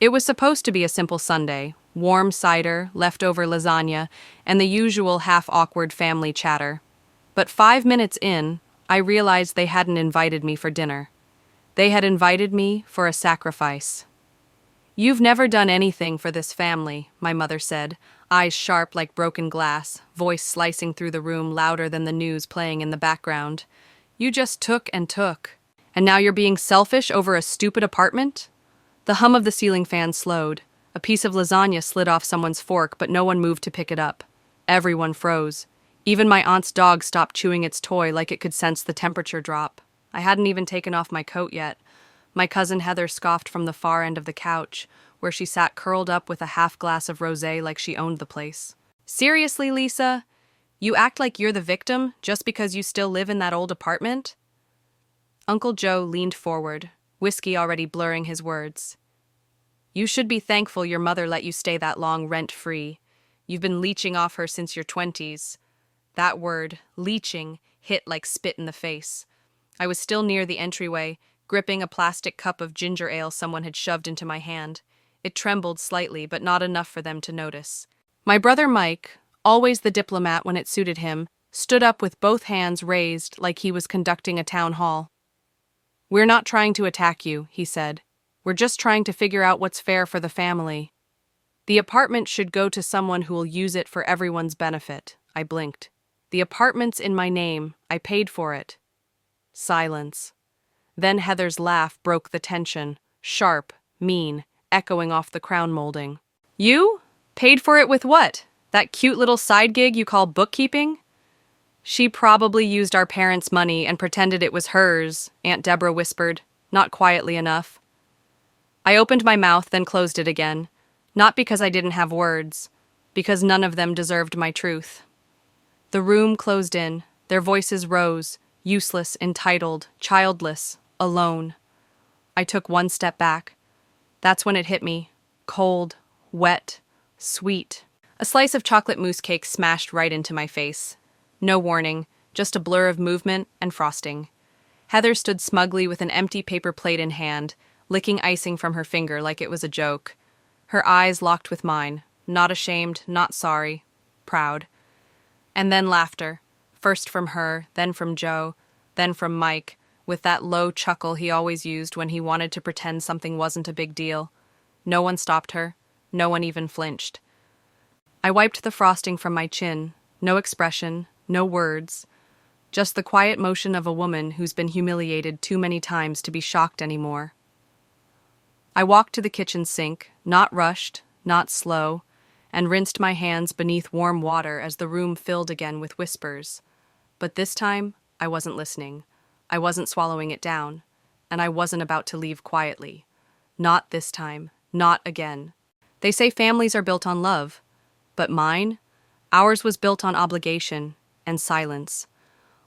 It was supposed to be a simple Sunday, warm cider, leftover lasagna, and the usual half-awkward family chatter. But 5 minutes in, I realized they hadn't invited me for dinner. They had invited me for a sacrifice. "You've never done anything for this family," my mother said, eyes sharp like broken glass, voice slicing through the room louder than the news playing in the background. "You just took and took. And now you're being selfish over a stupid apartment?" The hum of the ceiling fan slowed. A piece of lasagna slid off someone's fork, but no one moved to pick it up. Everyone froze. Even my aunt's dog stopped chewing its toy like it could sense the temperature drop. I hadn't even taken off my coat yet. My cousin Heather scoffed from the far end of the couch, where she sat curled up with a half glass of rosé like she owned the place. "Seriously, Lisa? You act like you're the victim just because you still live in that old apartment?" Uncle Joe leaned forward, whiskey already blurring his words. "You should be thankful your mother let you stay that long rent-free. You've been leeching off her since your 20s. That word, leeching, hit like spit in the face. I was still near the entryway, gripping a plastic cup of ginger ale someone had shoved into my hand. It trembled slightly, but not enough for them to notice. My brother Mike, always the diplomat when it suited him, stood up with both hands raised like he was conducting a town hall. "We're not trying to attack you," he said. "We're just trying to figure out what's fair for the family. The apartment should go to someone who will use it for everyone's benefit." I blinked. "The apartment's in my name. I paid for it." Silence. Then Heather's laugh broke the tension, sharp, mean, echoing off the crown molding. "You? Paid for it with what? That cute little side gig you call bookkeeping?" "She probably used our parents' money and pretended it was hers," Aunt Deborah whispered, not quietly enough. I opened my mouth, then closed it again, not because I didn't have words, because none of them deserved my truth. The room closed in, their voices rose, useless, entitled, childless, alone. I took one step back. That's when it hit me. Cold, wet, sweet. A slice of chocolate mousse cake smashed right into my face. No warning, just a blur of movement and frosting. Heather stood smugly with an empty paper plate in hand, licking icing from her finger like it was a joke. Her eyes locked with mine, not ashamed, not sorry, proud. And then laughter, first from her, then from Joe, then from Mike, with that low chuckle he always used when he wanted to pretend something wasn't a big deal. No one stopped her. No one even flinched. I wiped the frosting from my chin. No expression, no words. Just the quiet motion of a woman who's been humiliated too many times to be shocked anymore. I walked to the kitchen sink, not rushed, not slow, and rinsed my hands beneath warm water as the room filled again with whispers. But this time, I wasn't listening. I wasn't swallowing it down, and I wasn't about to leave quietly. Not this time, not again. They say families are built on love, but mine? Ours was built on obligation and silence.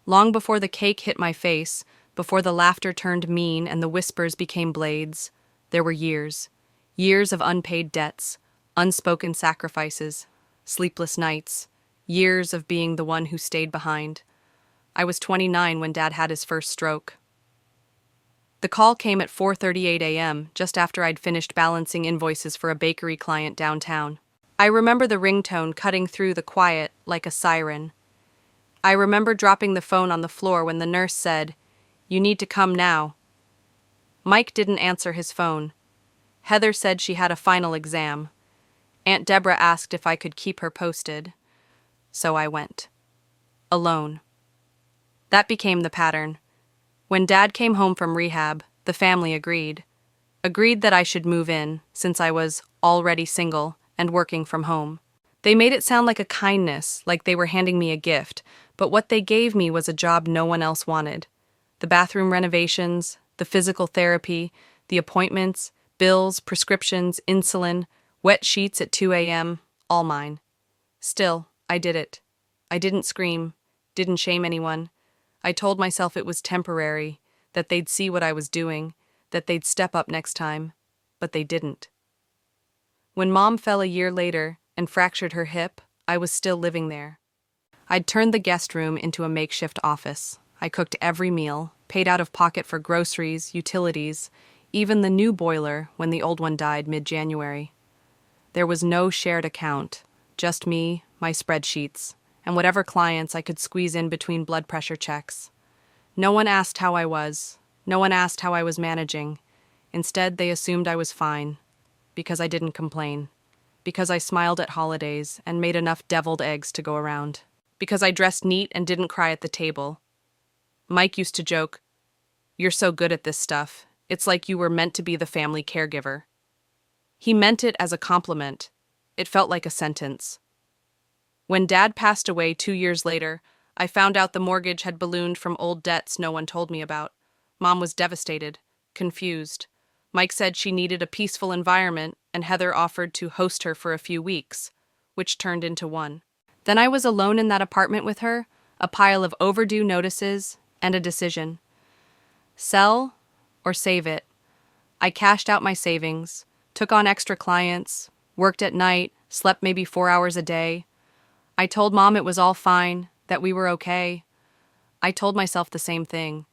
Long before the cake hit my face, before the laughter turned mean and the whispers became blades, there were years. Years of unpaid debts, unspoken sacrifices, sleepless nights, years of being the one who stayed behind. I was 29 when Dad had his first stroke. The call came at 4:38 a.m., just after I'd finished balancing invoices for a bakery client downtown. I remember the ringtone cutting through the quiet like a siren. I remember dropping the phone on the floor when the nurse said, "You need to come now." Mike didn't answer his phone. Heather said she had a final exam. Aunt Deborah asked if I could keep her posted. So I went. Alone. That became the pattern. When Dad came home from rehab, the family agreed. Agreed that I should move in, since I was already single and working from home. They made it sound like a kindness, like they were handing me a gift, but what they gave me was a job no one else wanted. The bathroom renovations, the physical therapy, the appointments, bills, prescriptions, insulin, wet sheets at 2 a.m., all mine. Still, I did it. I didn't scream, didn't shame anyone. I told myself it was temporary, that they'd see what I was doing, that they'd step up next time, but they didn't. When Mom fell a year later and fractured her hip, I was still living there. I'd turned the guest room into a makeshift office. I cooked every meal, paid out of pocket for groceries, utilities, even the new boiler when the old one died mid-January. There was no shared account, just me, my spreadsheets, and whatever clients I could squeeze in between blood pressure checks. No one asked how I was. No one asked how I was managing. Instead, they assumed I was fine, because I didn't complain, because I smiled at holidays and made enough deviled eggs to go around, because I dressed neat and didn't cry at the table. Mike used to joke, "You're so good at this stuff. It's like you were meant to be the family caregiver." He meant it as a compliment. It felt like a sentence. When Dad passed away 2 years later, I found out the mortgage had ballooned from old debts no one told me about. Mom was devastated, confused. Mike said she needed a peaceful environment, and Heather offered to host her for a few weeks, which turned into one. Then I was alone in that apartment with her, a pile of overdue notices, and a decision. Sell or save it. I cashed out my savings, took on extra clients, worked at night, slept maybe 4 hours a day. I told Mom it was all fine, that we were okay. I told myself the same thing.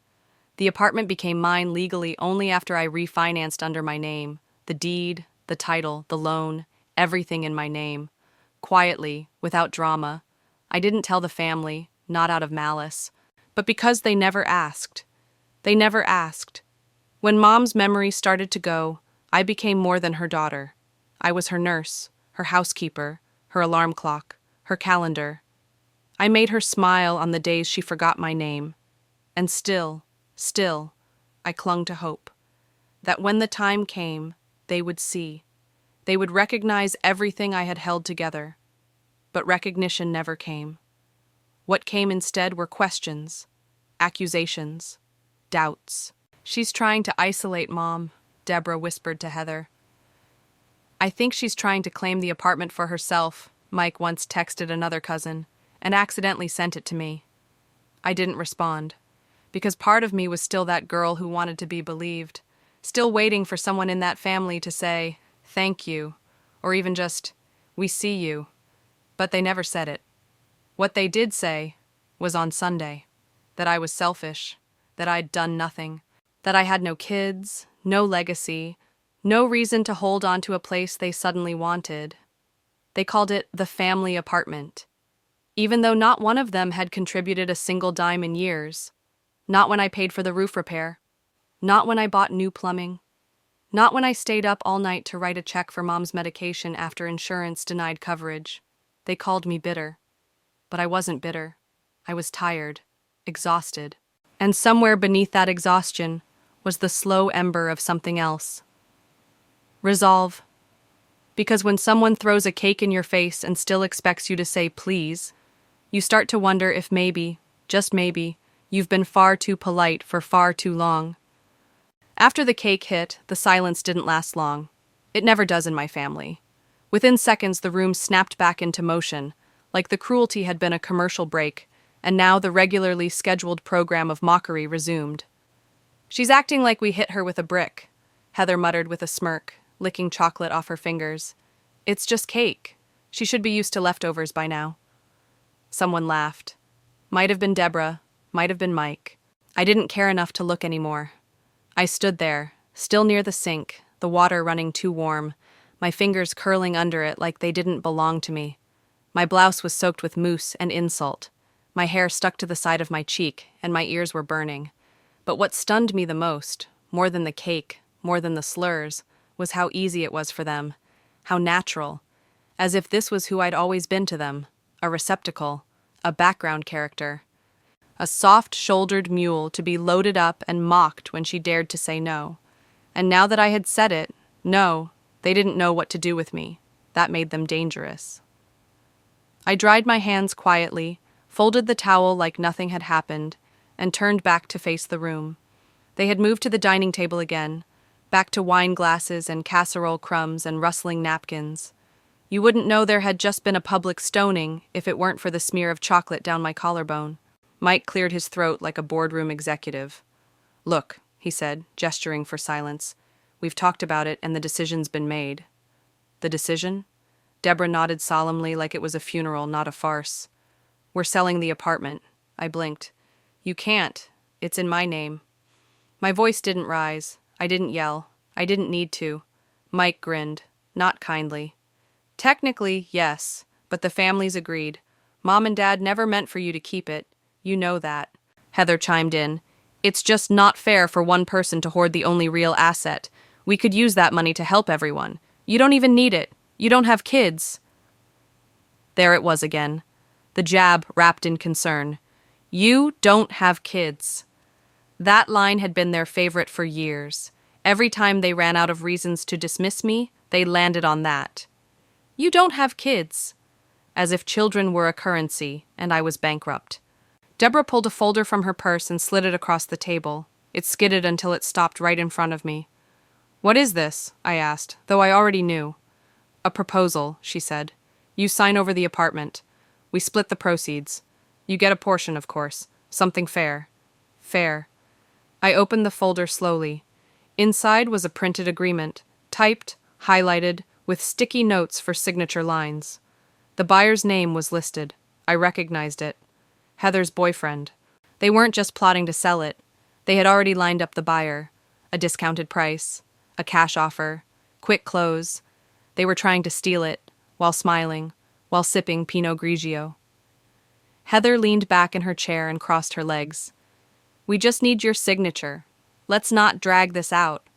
The apartment became mine legally only after I refinanced under my name, the deed, the title, the loan, everything in my name. Quietly, without drama. I didn't tell the family, not out of malice, but because they never asked. They never asked. When Mom's memory started to go, I became more than her daughter. I was her nurse, her housekeeper, her alarm clock, her calendar. I made her smile on the days she forgot my name. And still, I clung to hope. That when the time came, they would see. They would recognize everything I had held together. But recognition never came. What came instead were questions, accusations, doubts. "She's trying to isolate Mom," Deborah whispered to Heather. "I think she's trying to claim the apartment for herself," Mike once texted another cousin, and accidentally sent it to me. I didn't respond, because part of me was still that girl who wanted to be believed, still waiting for someone in that family to say, "Thank you," or even just, "We see you." But they never said it. What they did say was on Sunday, that I was selfish, that I'd done nothing, that I had no kids, no legacy, no reason to hold on to a place they suddenly wanted. They called it the family apartment, even though not one of them had contributed a single dime in years. Not when I paid for the roof repair, not when I bought new plumbing, not when I stayed up all night to write a check for Mom's medication after insurance denied coverage. They called me bitter. But I wasn't bitter. I was tired, exhausted. And somewhere beneath that exhaustion was the slow ember of something else. Resolve. Because when someone throws a cake in your face and still expects you to say please, you start to wonder if maybe, just maybe, you've been far too polite for far too long. After the cake hit, the silence didn't last long. It never does in my family. Within seconds, the room snapped back into motion, like the cruelty had been a commercial break, and now the regularly scheduled program of mockery resumed. "She's acting like we hit her with a brick," Heather muttered with a smirk, licking chocolate off her fingers. "It's just cake. She should be used to leftovers by now." Someone laughed. Might have been Deborah, might have been Mike. I didn't care enough to look anymore. I stood there, still near the sink, the water running too warm, my fingers curling under it like they didn't belong to me. My blouse was soaked with mousse and insult. My hair stuck to the side of my cheek, and my ears were burning. But what stunned me the most, more than the cake, more than the slurs, was how easy it was for them, how natural, as if this was who I'd always been to them, a receptacle, a background character. A soft-shouldered mule to be loaded up and mocked when she dared to say no. And now that I had said it, no, they didn't know what to do with me. That made them dangerous. I dried my hands quietly, folded the towel like nothing had happened, and turned back to face the room. They had moved to the dining table again, back to wine glasses and casserole crumbs and rustling napkins. You wouldn't know there had just been a public stoning if it weren't for the smear of chocolate down my collarbone. Mike cleared his throat like a boardroom executive. "Look," he said, gesturing for silence. "We've talked about it and the decision's been made." "The decision?" Deborah nodded solemnly like it was a funeral, not a farce. "We're selling the apartment." I blinked. "You can't. It's in my name." My voice didn't rise. I didn't yell. I didn't need to. Mike grinned, not kindly. Technically, yes, but the families agreed. Mom and Dad never meant for you to keep it. You know that. Heather chimed in. It's just not fair for one person to hoard the only real asset. We could use that money to help everyone. You don't even need it. You don't have kids. There it was again. The jab wrapped in concern. You don't have kids. That line had been their favorite for years. Every time they ran out of reasons to dismiss me, they landed on that. You don't have kids. As if children were a currency, and I was bankrupt. Deborah pulled a folder from her purse and slid it across the table. It skidded until it stopped right in front of me. What is this? I asked, though I already knew. A proposal, she said. You sign over the apartment. We split the proceeds. You get a portion, of course. Something fair. Fair. I opened the folder slowly. Inside was a printed agreement, typed, highlighted, with sticky notes for signature lines. The buyer's name was listed. I recognized it. Heather's boyfriend. They weren't just plotting to sell it. They had already lined up the buyer. A discounted price. A cash offer. Quick close. They were trying to steal it, while smiling, while sipping Pinot Grigio. Heather leaned back in her chair and crossed her legs. We just need your signature. Let's not drag this out.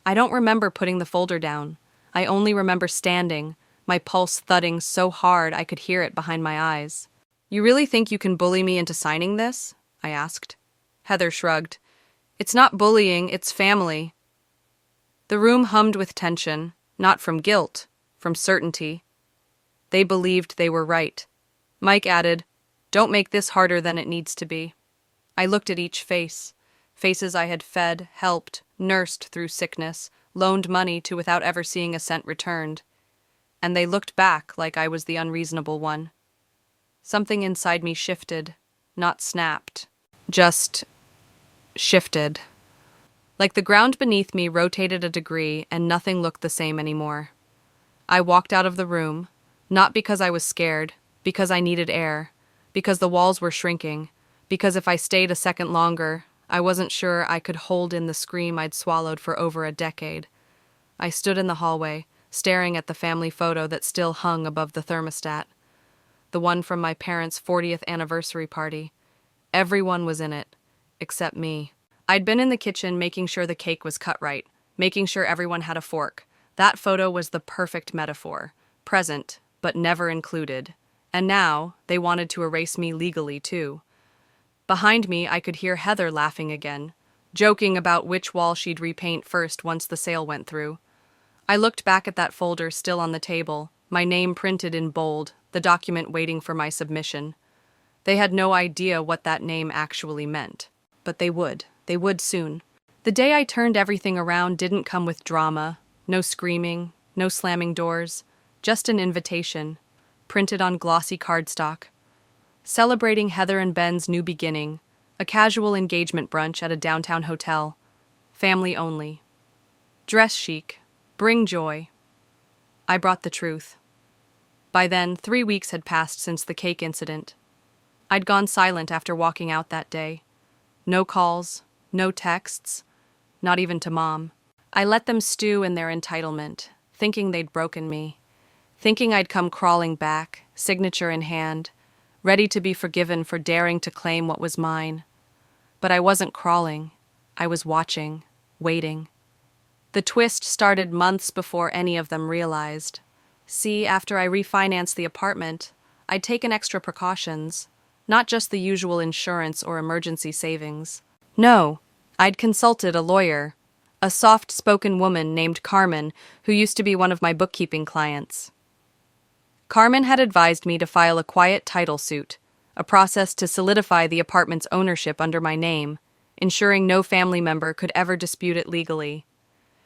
I don't remember putting the folder down. I only remember standing, my pulse thudding so hard I could hear it behind my eyes. You really think you can bully me into signing this? I asked. Heather shrugged. It's not bullying, it's family. The room hummed with tension, not from guilt, from certainty. They believed they were right. Mike added, Don't make this harder than it needs to be. I looked at each face. Faces I had fed, helped, nursed through sickness, loaned money to without ever seeing a cent returned. And they looked back like I was the unreasonable one. Something inside me shifted, not snapped. Just shifted. Like the ground beneath me rotated a degree and nothing looked the same anymore. I walked out of the room, not because I was scared, because I needed air, because the walls were shrinking, because if I stayed a second longer, I wasn't sure I could hold in the scream I'd swallowed for over a decade. I stood in the hallway, staring at the family photo that still hung above the thermostat. The one from my parents' 40th anniversary party. Everyone was in it, except me. I'd been in the kitchen making sure the cake was cut right, making sure everyone had a fork. That photo was the perfect metaphor. Present, but never included. And now, they wanted to erase me legally, too. Behind me, I could hear Heather laughing again, joking about which wall she'd repaint first once the sale went through. I looked back at that folder still on the table, my name printed in bold, the document waiting for my submission. They had no idea what that name actually meant. But they would. They would soon. The day I turned everything around didn't come with drama, no screaming, no slamming doors, just an invitation, printed on glossy cardstock. Celebrating Heather and Ben's new beginning, a casual engagement brunch at a downtown hotel. Family only. Dress chic. Bring joy. I brought the truth. By then, 3 weeks had passed since the cake incident. I'd gone silent after walking out that day. No calls, no texts, not even to Mom. I let them stew in their entitlement, thinking they'd broken me, thinking I'd come crawling back, signature in hand, ready to be forgiven for daring to claim what was mine. But I wasn't crawling. I was watching, waiting. The twist started months before any of them realized. See, after I refinanced the apartment, I'd taken extra precautions, not just the usual insurance or emergency savings. No, I'd consulted a lawyer, a soft-spoken woman named Carmen, who used to be one of my bookkeeping clients. Carmen had advised me to file a quiet title suit, a process to solidify the apartment's ownership under my name, ensuring no family member could ever dispute it legally.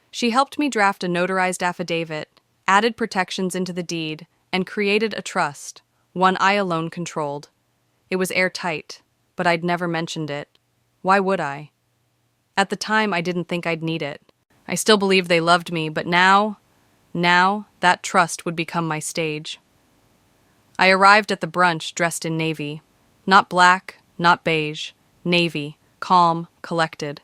She helped me draft a notarized affidavit, added protections into the deed, and created a trust, one I alone controlled. It was airtight, but I'd never mentioned it. Why would I? At the time, I didn't think I'd need it. I still believed they loved me, but now, that trust would become my stage. I arrived at the brunch dressed in navy. Not black, not beige. Navy, calm, collected.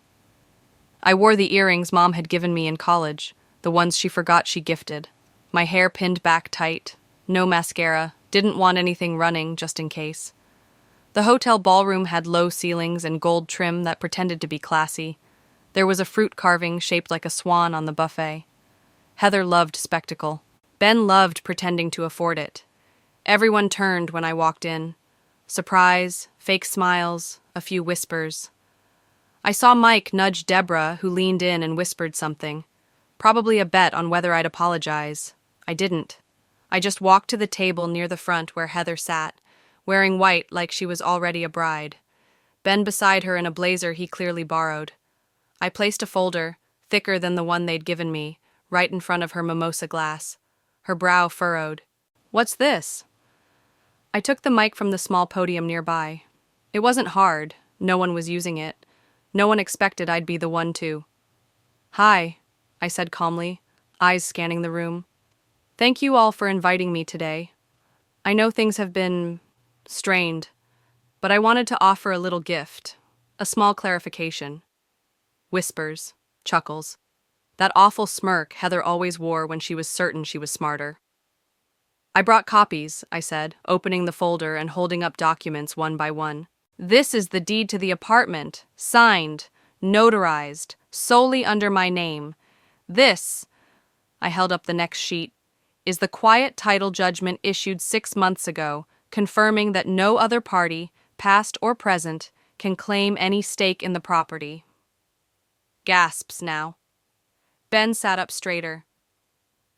I wore the earrings Mom had given me in college, the ones she forgot she gifted. My hair pinned back tight, no mascara, didn't want anything running just in case. The hotel ballroom had low ceilings and gold trim that pretended to be classy. There was a fruit carving shaped like a swan on the buffet. Heather loved spectacle. Ben loved pretending to afford it. Everyone turned when I walked in. Surprise, fake smiles, a few whispers. I saw Mike nudge Deborah, who leaned in and whispered something. Probably a bet on whether I'd apologize. I didn't. I just walked to the table near the front where Heather sat, wearing white like she was already a bride. Ben beside her in a blazer he clearly borrowed. I placed a folder, thicker than the one they'd given me, right in front of her mimosa glass. Her brow furrowed. "What's this?" I took the mic from the small podium nearby. It wasn't hard. No one was using it. No one expected I'd be the one to. "Hi," I said calmly, eyes scanning the room. "Thank you all for inviting me today. I know things have been strained, but I wanted to offer a little gift, a small clarification." Whispers, chuckles. That awful smirk Heather always wore when she was certain she was smarter. "I brought copies," I said, opening the folder and holding up documents one by one. "This is the deed to the apartment, signed, notarized, solely under my name. This," I held up the next sheet, "is the quiet title judgment issued 6 months ago, confirming that no other party, past or present, can claim any stake in the property." Gasps now. Ben sat up straighter.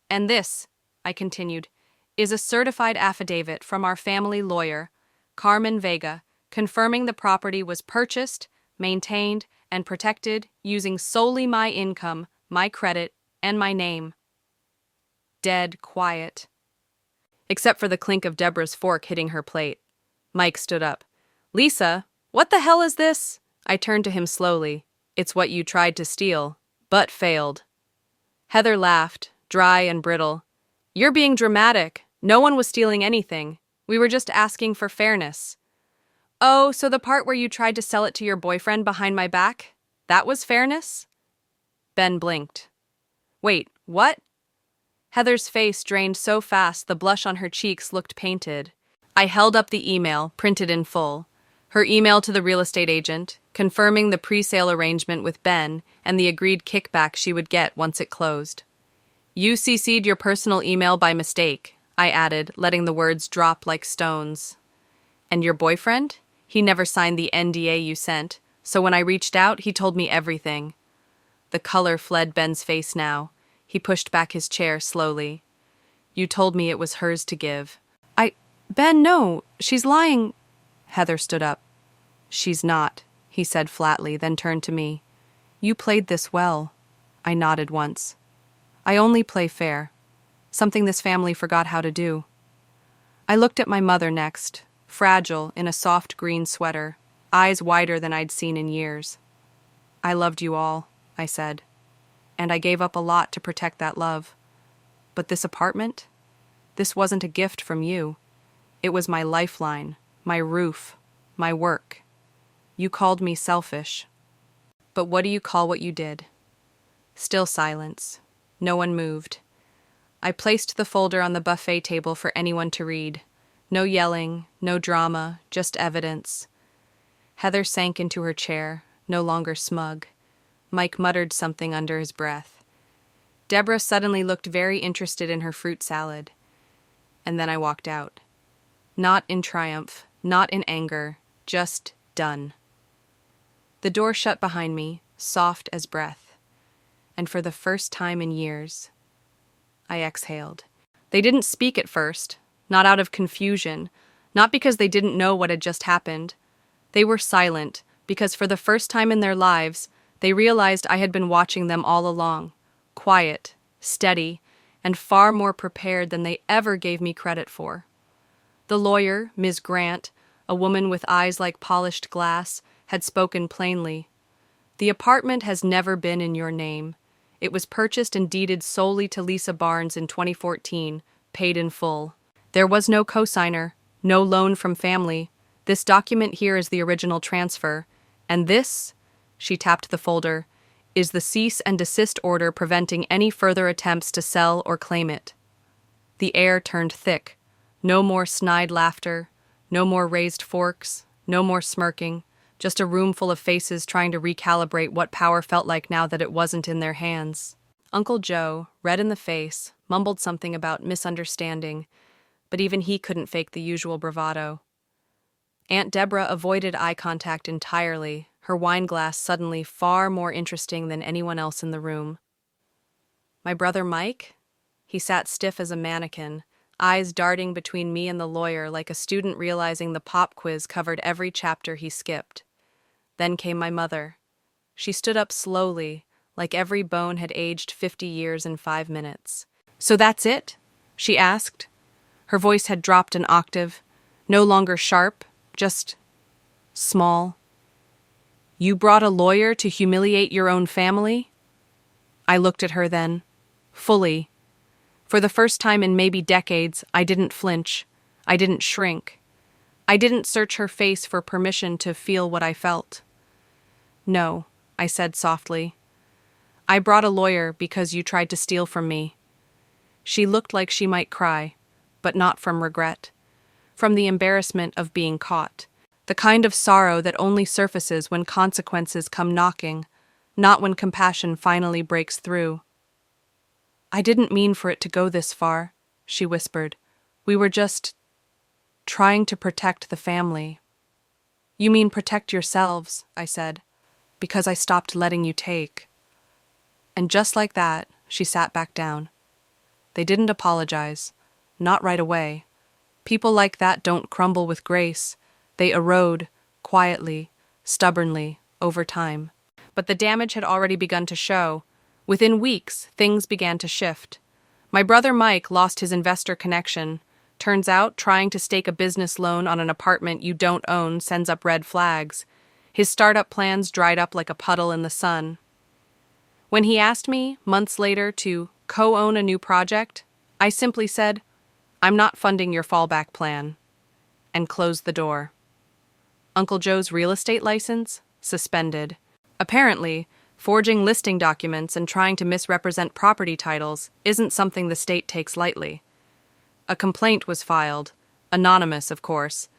"And this," I continued, "is a certified affidavit from our family lawyer, Carmen Vega, confirming the property was purchased, maintained, and protected using solely my income, my credit, and my name." Dead quiet. Except for the clink of Deborah's fork hitting her plate. Mike stood up. "Lisa, what the hell is this?" I turned to him slowly. "It's what you tried to steal, but failed." Heather laughed, dry and brittle. "You're being dramatic. No one was stealing anything. We were just asking for fairness." "Oh, so the part where you tried to sell it to your boyfriend behind my back? That was fairness?" Ben blinked. "Wait, what?" Heather's face drained so fast the blush on her cheeks looked painted. I held up the email, printed in full. Her email to the real estate agent, confirming the pre-sale arrangement with Ben and the agreed kickback she would get once it closed. "You CC'd your personal email by mistake," I added, letting the words drop like stones. "And your boyfriend? He never signed the NDA you sent, so when I reached out, he told me everything." The color fled Ben's face now. He pushed back his chair slowly. "You told me it was hers to give." Ben, no, she's lying." Heather stood up. "She's not," he said flatly, then turned to me. "You played this well." I nodded once. "I only play fair. Something this family forgot how to do." I looked at my mother next, fragile in a soft green sweater, eyes wider than I'd seen in years. "I loved you all," I said, "and I gave up a lot to protect that love. But this apartment? This wasn't a gift from you. It was my lifeline, my roof, my work. You called me selfish. But what do you call what you did?" Still silence. No one moved. I placed the folder on the buffet table for anyone to read. No yelling, no drama, just evidence. Heather sank into her chair, no longer smug. Mike muttered something under his breath. Deborah suddenly looked very interested in her fruit salad. And then I walked out. Not in triumph, not in anger, just done. The door shut behind me, soft as breath. And for the first time in years, I exhaled. They didn't speak at first, not out of confusion, not because they didn't know what had just happened. They were silent because for the first time in their lives, they realized I had been watching them all along, quiet, steady, and far more prepared than they ever gave me credit for. The lawyer, Ms. Grant, a woman with eyes like polished glass, had spoken plainly. "The apartment has never been in your name. It was purchased and deeded solely to Lisa Barnes in 2014, paid in full. There was no cosigner, no loan from family. This document here is the original transfer. And this," she tapped the folder, is the cease and desist order preventing any further attempts to sell or claim it. The air turned thick. No more snide laughter, no more raised forks, no more smirking, just a room full of faces trying to recalibrate what power felt like now that it wasn't in their hands. Uncle Joe, red in the face, mumbled something about misunderstanding, but even he couldn't fake the usual bravado. Aunt Deborah avoided eye contact entirely, her wine glass suddenly far more interesting than anyone else in the room. My brother Mike? He sat stiff as a mannequin, eyes darting between me and the lawyer like a student realizing the pop quiz covered every chapter he skipped. Then came my mother. She stood up slowly, like every bone had aged 50 years in 5 minutes. "So that's it?" she asked. Her voice had dropped an octave, no longer sharp, just small. "You brought a lawyer to humiliate your own family?" I looked at her then, fully. For the first time in maybe decades, I didn't flinch. I didn't shrink. I didn't search her face for permission to feel what I felt. "No," I said softly. "I brought a lawyer because you tried to steal from me." She looked like she might cry, but not from regret. From the embarrassment of being caught. The kind of sorrow that only surfaces when consequences come knocking, not when compassion finally breaks through. "I didn't mean for it to go this far," she whispered. "We were just trying to protect the family." "You mean protect yourselves," I said, "because I stopped letting you take." And just like that, she sat back down. They didn't apologize. Not right away. People like that don't crumble with grace. They erode, quietly, stubbornly, over time. But the damage had already begun to show. Within weeks, things began to shift. My brother Mike lost his investor connection. Turns out, trying to stake a business loan on an apartment you don't own sends up red flags. His startup plans dried up like a puddle in the sun. When he asked me, months later, to co-own a new project, I simply said, "I'm not funding your fallback plan," and closed the door. Uncle Joe's real estate license? Suspended. Apparently, forging listing documents and trying to misrepresent property titles isn't something the state takes lightly. A complaint was filed, anonymous, of course,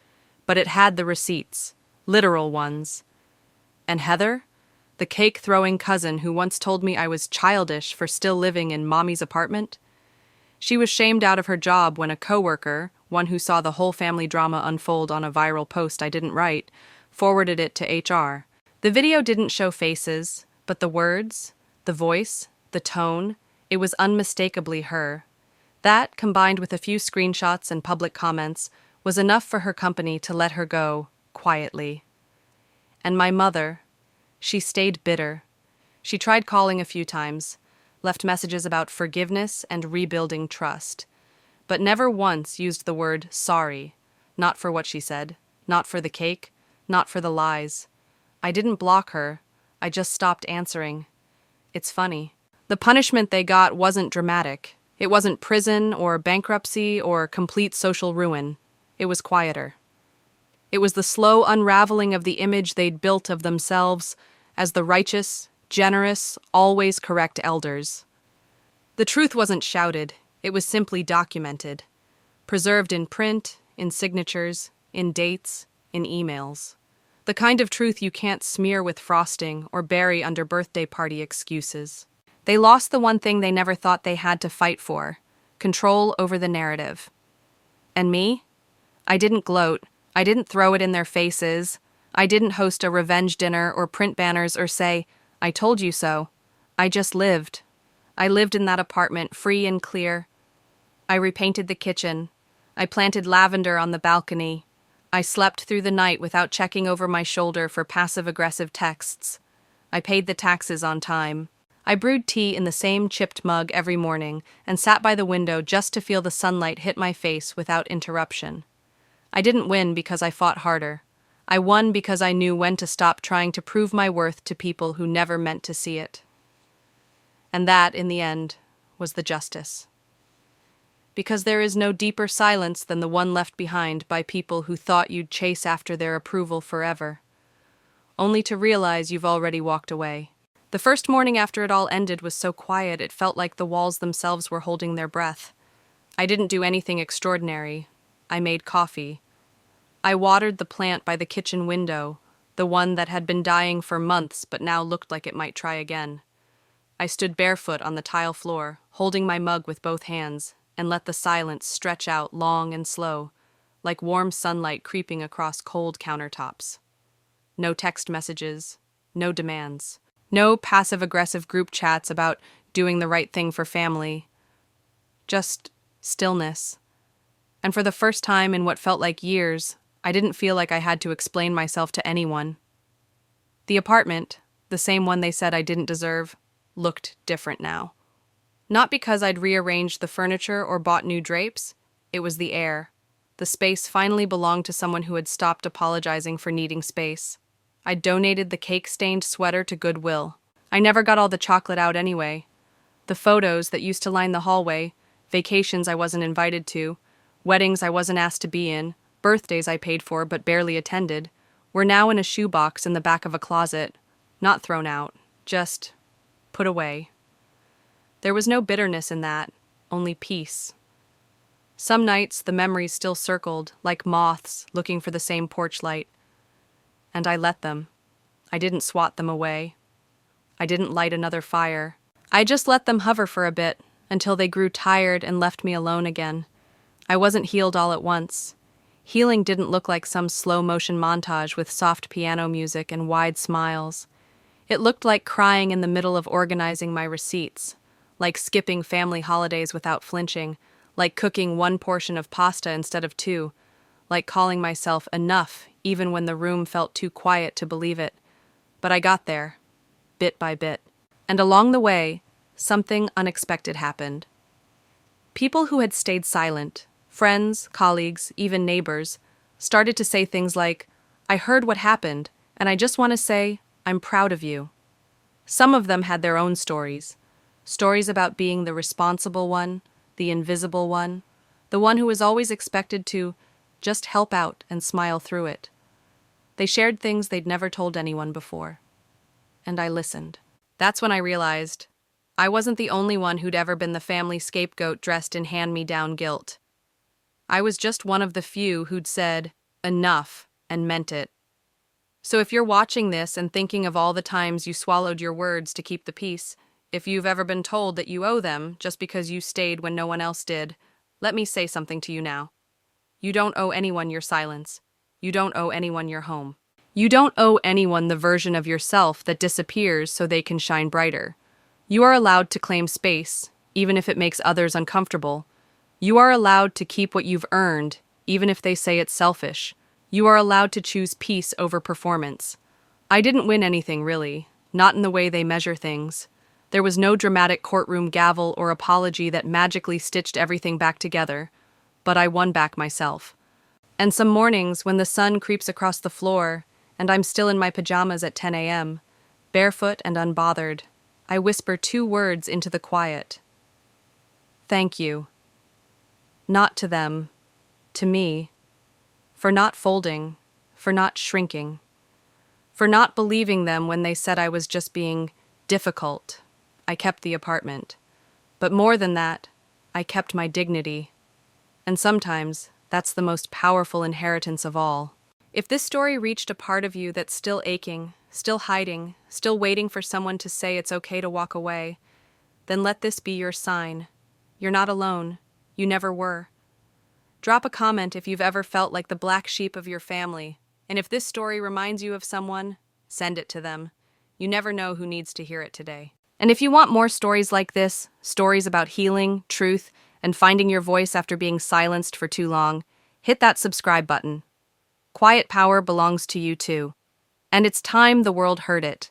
but it had the receipts, literal ones. And Heather? The cake-throwing cousin who once told me I was childish for still living in Mommy's apartment? She was shamed out of her job when a coworker, one who saw the whole family drama unfold on a viral post I didn't write, forwarded it to HR. The video didn't show faces, but the words, the voice, the tone, it was unmistakably her. That, combined with a few screenshots and public comments, was enough for her company to let her go, quietly. And my mother, she stayed bitter. She tried calling a few times, left messages about forgiveness and rebuilding trust, but never once used the word sorry, not for what she said, not for the cake, not for the lies. I didn't block her, I just stopped answering. It's funny. The punishment they got wasn't dramatic. It wasn't prison or bankruptcy or complete social ruin. It was quieter. It was the slow unraveling of the image they'd built of themselves as the righteous, generous, always correct elders. The truth wasn't shouted, it was simply documented, preserved in print, in signatures, in dates, in emails. The kind of truth you can't smear with frosting or bury under birthday party excuses. They lost the one thing they never thought they had to fight for, control over the narrative. And me? I didn't gloat, I didn't throw it in their faces, I didn't host a revenge dinner or print banners or say, "I told you so." I just lived. I lived in that apartment, free and clear. I repainted the kitchen. I planted lavender on the balcony. I slept through the night without checking over my shoulder for passive-aggressive texts. I paid the taxes on time. I brewed tea in the same chipped mug every morning and sat by the window just to feel the sunlight hit my face without interruption. I didn't win because I fought harder. I won because I knew when to stop trying to prove my worth to people who never meant to see it. And that, in the end, was the justice. Because there is no deeper silence than the one left behind by people who thought you'd chase after their approval forever, only to realize you've already walked away. The first morning after it all ended was so quiet it felt like the walls themselves were holding their breath. I didn't do anything extraordinary. I made coffee. I watered the plant by the kitchen window, the one that had been dying for months but now looked like it might try again. I stood barefoot on the tile floor, holding my mug with both hands, and let the silence stretch out long and slow, like warm sunlight creeping across cold countertops. No text messages, no demands, no passive-aggressive group chats about doing the right thing for family. Just stillness. And for the first time in what felt like years, I didn't feel like I had to explain myself to anyone. The apartment, the same one they said I didn't deserve, looked different now. Not because I'd rearranged the furniture or bought new drapes, it was the air. The space finally belonged to someone who had stopped apologizing for needing space. I donated the cake-stained sweater to Goodwill. I never got all the chocolate out anyway. The photos that used to line the hallway, vacations I wasn't invited to, weddings I wasn't asked to be in, birthdays I paid for but barely attended, were now in a shoebox in the back of a closet, not thrown out, just put away. There was no bitterness in that, only peace. Some nights the memories still circled, like moths looking for the same porch light. And I let them. I didn't swat them away. I didn't light another fire. I just let them hover for a bit, until they grew tired and left me alone again. I wasn't healed all at once. Healing didn't look like some slow-motion montage with soft piano music and wide smiles. It looked like crying in the middle of organizing my receipts, like skipping family holidays without flinching, like cooking one portion of pasta instead of two, like calling myself enough even when the room felt too quiet to believe it. But I got there, bit by bit. And along the way, something unexpected happened. People who had stayed silent, friends, colleagues, even neighbors, started to say things like, "I heard what happened, and I just want to say, I'm proud of you." Some of them had their own stories. Stories about being the responsible one, the invisible one, the one who was always expected to just help out and smile through it. They shared things they'd never told anyone before. And I listened. That's when I realized I wasn't the only one who'd ever been the family scapegoat dressed in hand-me-down guilt. I was just one of the few who'd said, enough, and meant it. So if you're watching this and thinking of all the times you swallowed your words to keep the peace, if you've ever been told that you owe them just because you stayed when no one else did, let me say something to you now. You don't owe anyone your silence. You don't owe anyone your home. You don't owe anyone the version of yourself that disappears so they can shine brighter. You are allowed to claim space, even if it makes others uncomfortable. You are allowed to keep what you've earned, even if they say it's selfish. You are allowed to choose peace over performance. I didn't win anything, really, not in the way they measure things. There was no dramatic courtroom gavel or apology that magically stitched everything back together, but I won back myself. And some mornings, when the sun creeps across the floor, and I'm still in my pajamas at 10 a.m., barefoot and unbothered, I whisper 2 words into the quiet. Thank you. Not to them, to me, for not folding, for not shrinking, for not believing them when they said I was just being difficult. I kept the apartment. But more than that, I kept my dignity. And sometimes, that's the most powerful inheritance of all. If this story reached a part of you that's still aching, still hiding, still waiting for someone to say it's okay to walk away, then let this be your sign. You're not alone. You never were. Drop a comment if you've ever felt like the black sheep of your family, and if this story reminds you of someone, send it to them. You never know who needs to hear it today. And if you want more stories like this, stories about healing, truth, and finding your voice after being silenced for too long, hit that subscribe button. Quiet power belongs to you too. And it's time the world heard it.